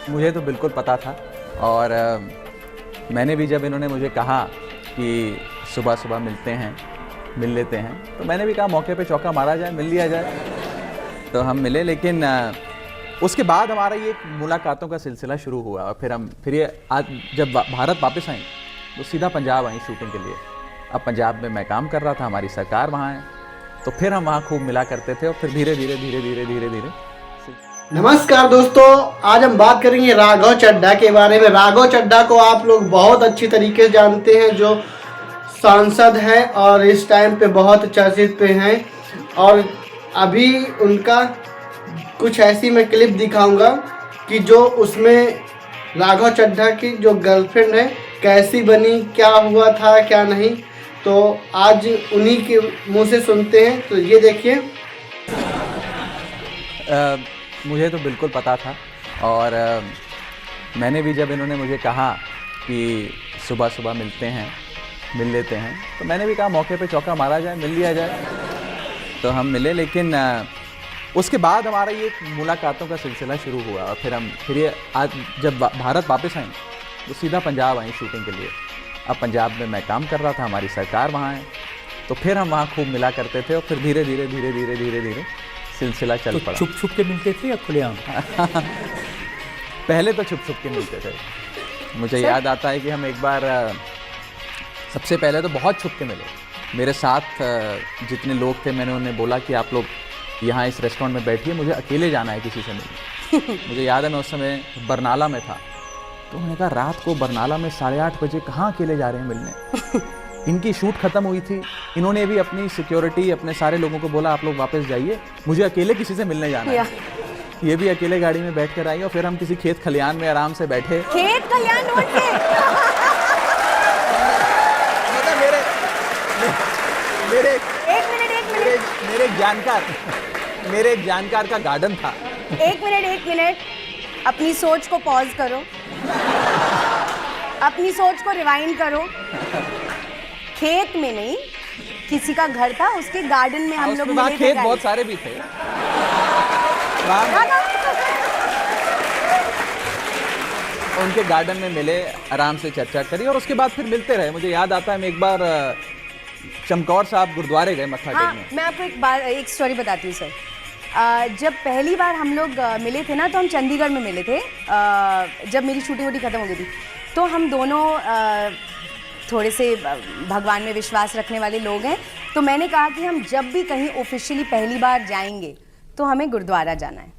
मुझे तो बिल्कुल पता था और मैंने भी जब इन्होंने मुझे कहा कि सुबह सुबह मिलते हैं, मिल लेते हैं, तो मैंने भी कहा मौके पे चौका मारा जाए, मिल लिया जाए। तो हम मिले, लेकिन उसके बाद हमारा ये मुलाकातों का सिलसिला शुरू हुआ और फिर ये आज जब भारत वापस आई तो सीधा पंजाब आई शूटिंग के लिए। अब पंजाब में मैं काम कर रहा था, हमारी सरकार वहाँ है, तो फिर हम वहाँ खूब मिला करते थे और फिर धीरे धीरे नमस्कार दोस्तों, आज हम बात करेंगे राघव चड्ढा के बारे में। राघव चड्ढा को आप लोग बहुत अच्छी तरीके से जानते हैं, जो सांसद हैं और इस टाइम पे बहुत चर्चित पे हैं। और अभी उनका कुछ ऐसी मैं क्लिप दिखाऊंगा कि जो उसमें राघव चड्ढा की जो गर्लफ्रेंड है कैसी बनी, क्या हुआ था क्या नहीं, तो आज उन्हीं के मुंह से सुनते हैं। तो ये देखिए। मुझे तो बिल्कुल पता था और मैंने भी जब इन्होंने मुझे कहा कि सुबह सुबह मिलते हैं, मिल लेते हैं, तो मैंने भी कहा मौके पे चौका मारा जाए, मिल लिया जाए। तो हम मिले, लेकिन उसके बाद हमारा ये मुलाकातों का सिलसिला शुरू हुआ और फिर ये आज जब भारत वापस आई तो सीधा पंजाब आई शूटिंग के लिए। अब पंजाब में मैं काम कर रहा था, हमारी सरकार वहाँ है, तो फिर हम वहाँ खूब मिला करते थे और फिर धीरे धीरे सिलसिला चल पड़ा। छुप छुप के मिलते थे या खुलेआम? पहले तो छुप छुप के मिलते थे। मुझे याद आता है कि हम एक बार सबसे पहले तो बहुत छुप के मिले। मेरे साथ जितने लोग थे, मैंने उन्हें बोला कि आप लोग यहाँ इस रेस्टोरेंट में बैठिए, मुझे अकेले जाना है किसी से मिलने। मुझे याद है मैं उस समय बरनाला में था, तो उन्होंने कहा रात को बरनाला में 8:30 बजे कहाँ अकेले जा रहे हैं मिलने। इनकी शूट खत्म हुई थी, इन्होंने भी अपनी सिक्योरिटी अपने सारे लोगों को बोला आप लोग वापस जाइए, मुझे अकेले किसी से मिलने जाना है। ये भी अकेले गाड़ी में बैठ कर आई और फिर हम किसी खेत खलियान में आराम से बैठे। खेत खलियान मेरे एक जानकार का गार्डन था। एक मिनट, अपनी सोच को पॉज करो, अपनी सोच को रिवाइंड करो। खेत में नहीं, किसी का घर था, उसके गार्डन में हम लोग मिले थे। खेत बहुत सारे भी थे। उनके गार्डन में मिले, आराम से चर्चा करी और उसके बाद फिर मिलते रहे। मुझे याद आता है मैं एक बार चमकौर साहब गुरुद्वारे गए मत्था टेकने। मैं आपको एक स्टोरी बताती हूँ सर। जब पहली बार हम लोग मिले थे ना, तो हम चंडीगढ़ में मिले थे। जब मेरी शूटिंग खत्म हो गई थी, तो हम दोनों थोड़े से भगवान में विश्वास रखने वाले लोग हैं। तो मैंने कहा कि हम जब भी कहीं ऑफिशियली पहली बार जाएंगे तो हमें गुरुद्वारा जाना है।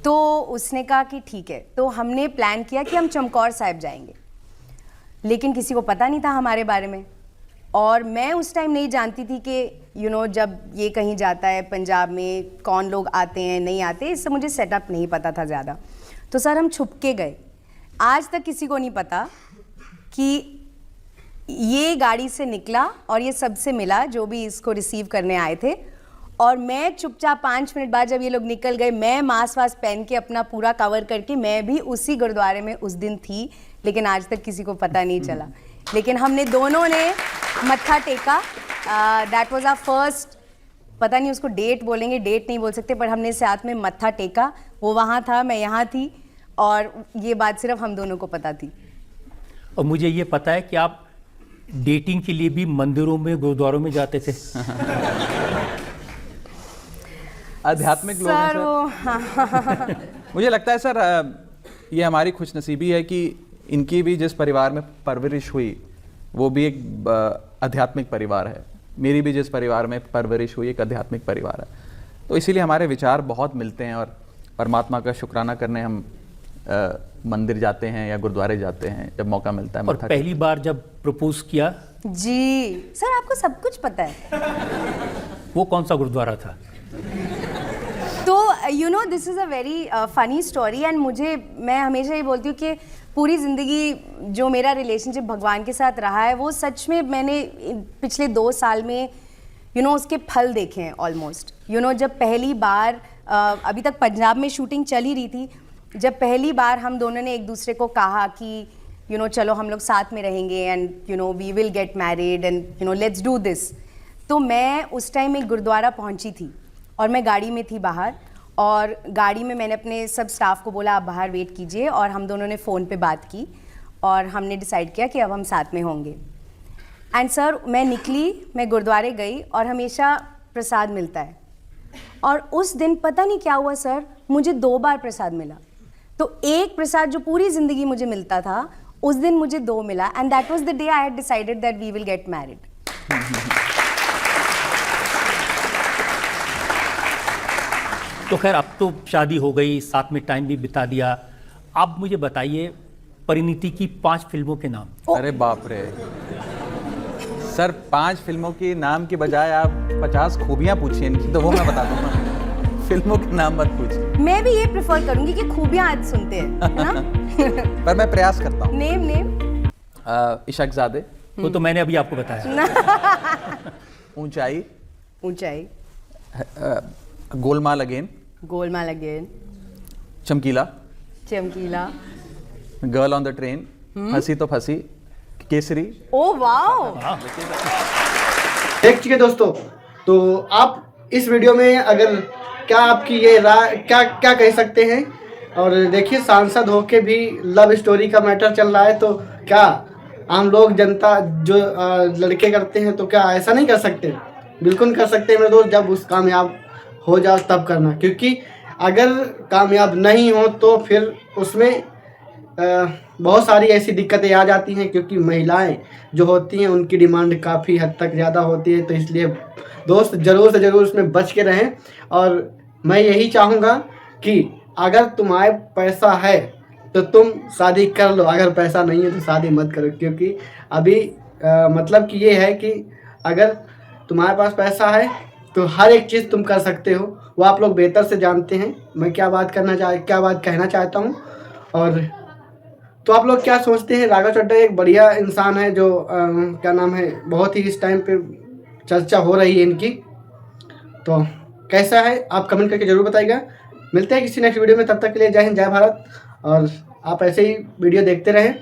तो उसने कहा कि ठीक है। तो हमने प्लान किया कि हम चमकौर साहिब जाएंगे, लेकिन किसी को पता नहीं था हमारे बारे में। और मैं उस टाइम नहीं जानती थी कि जब ये कहीं जाता है पंजाब में कौन लोग आते हैं नहीं आते, इससे मुझे सेटअप नहीं पता था ज़्यादा। तो सर हम छुप के गए। आज तक किसी को नहीं पता कि ये गाड़ी से निकला और ये सबसे मिला जो भी इसको रिसीव करने आए थे। और मैं चुपचाप 5 मिनट बाद जब ये लोग निकल गए, मैं मास्क वास्क पहन के अपना पूरा कवर करके मैं भी उसी गुरुद्वारे में उस दिन थी, लेकिन आज तक किसी को पता नहीं चला। लेकिन हमने दोनों ने मत्था टेका। दैट वाज आवर फर्स्ट, पता नहीं उसको डेट बोलेंगे, डेट नहीं बोल सकते, पर हमने साथ में मत्था टेका। वो वहाँ था, मैं यहाँ थी, और ये बात सिर्फ हम दोनों को पता थी। और मुझे ये पता है कि आप डेटिंग के लिए भी मंदिरों में, गुरुद्वारों में जाते थे। आध्यात्मिक लोग हैं सर। मुझे लगता है सर, ये हमारी खुशनसीबी है कि इनकी भी जिस परिवार में परवरिश हुई वो भी एक आध्यात्मिक परिवार है। मेरी भी जिस परिवार में परवरिश हुई एक आध्यात्मिक परिवार है। तो इसीलिए हमारे विचार बहुत मिलते हैं और परमात्मा का शुक्राना करने हम मंदिर जाते हैं या गुरुद्वारे जाते हैं जब मौका मिलता है। और पहली बार जब प्रपोज किया? जी सर, आपको सब कुछ पता है। वो कौन सा गुरुद्वारा था? तो this is a very funny story. And मैं हमेशा ये बोलती हूँ कि पूरी ज़िंदगी जो मेरा रिलेशनशिप भगवान के साथ रहा है, वो सच में मैंने पिछले 2 साल में उसके फल देखे हैं ऑलमोस्ट। जब पहली बार अभी तक पंजाब में शूटिंग चल ही रही थी, जब पहली बार हम दोनों ने एक दूसरे को कहा कि चलो हम लोग साथ में रहेंगे and we will get married and let's do this. तो मैं उस टाइम एक गुरुद्वारा पहुंची थी और मैं गाड़ी में थी बाहर, और गाड़ी में मैंने अपने सब स्टाफ को बोला आप बाहर वेट कीजिए, और हम दोनों ने फ़ोन पे बात की और हमने डिसाइड किया कि अब हम साथ में होंगे। एंड सर मैं निकली, मैं गुरुद्वारे गई और हमेशा प्रसाद मिलता है, और उस दिन पता नहीं क्या हुआ सर, मुझे 2 बार प्रसाद मिला। तो एक प्रसाद जो पूरी ज़िंदगी मुझे मिलता था, उस दिन मुझे 2 मिला, and that was the day I had decided that we will get married. तो खैर अब तो शादी हो गई, साथ में टाइम भी बिता दिया। अब मुझे बताइए परिणीति की 5 फिल्मों के नाम। अरे बाप रे सर, 5 फिल्मों के नाम के बजाय आप 50 खूबियाँ पूछिए इनकी, तो वो मैं बता दूंगा। फिल्मों के नाम मत पूछिए। मैं भी ये प्रेफर करूंगी कि खूबियां आज सुनते हैं, है ना? पर मैं प्रयास करता हूँ। नेम इशकजादे। वो तो मैंने अभी आपको बताया। Uunchai. Uunchai. Golmaal again. Golmaal again. Chamkila. Chamkila. Girl on the train. फंसी तो फंसी। केसरी। Oh wow. देख चुके दोस्तों, तो आप इस वीडियो में अगर क्या आपकी ये राय क्या क्या कह सकते हैं? और देखिए सांसद होके भी लव स्टोरी का मैटर चल रहा है, तो क्या आम लोग जनता जो लड़के करते हैं तो क्या ऐसा नहीं कर सकते? बिल्कुल कर सकते हैं मेरे दोस्त, जब उस कामयाब हो जाओ तब करना, क्योंकि अगर कामयाब नहीं हो तो फिर उसमें बहुत सारी ऐसी दिक्कतें आ जाती हैं, क्योंकि महिलाएं जो होती हैं उनकी डिमांड काफ़ी हद तक ज़्यादा होती है। तो इसलिए दोस्त ज़रूर से ज़रूर उसमें बच के रहें। और मैं यही चाहूँगा कि अगर तुम्हारे पैसा है तो तुम शादी कर लो, अगर पैसा नहीं है तो शादी मत करो, क्योंकि अभी मतलब कि ये है कि अगर तुम्हारे पास पैसा है तो हर एक चीज़ तुम कर सकते हो, वो आप लोग बेहतर से जानते हैं मैं क्या बात कहना चाहता हूँ। और तो आप लोग क्या सोचते हैं? राघव चड्ढा एक बढ़िया इंसान है जो क्या नाम है, बहुत ही इस टाइम पे चर्चा हो रही है इनकी। तो कैसा है आप कमेंट करके ज़रूर बताइएगा। मिलते हैं किसी नेक्स्ट वीडियो में, तब तक के लिए जय हिंद जय भारत। और आप ऐसे ही वीडियो देखते रहें।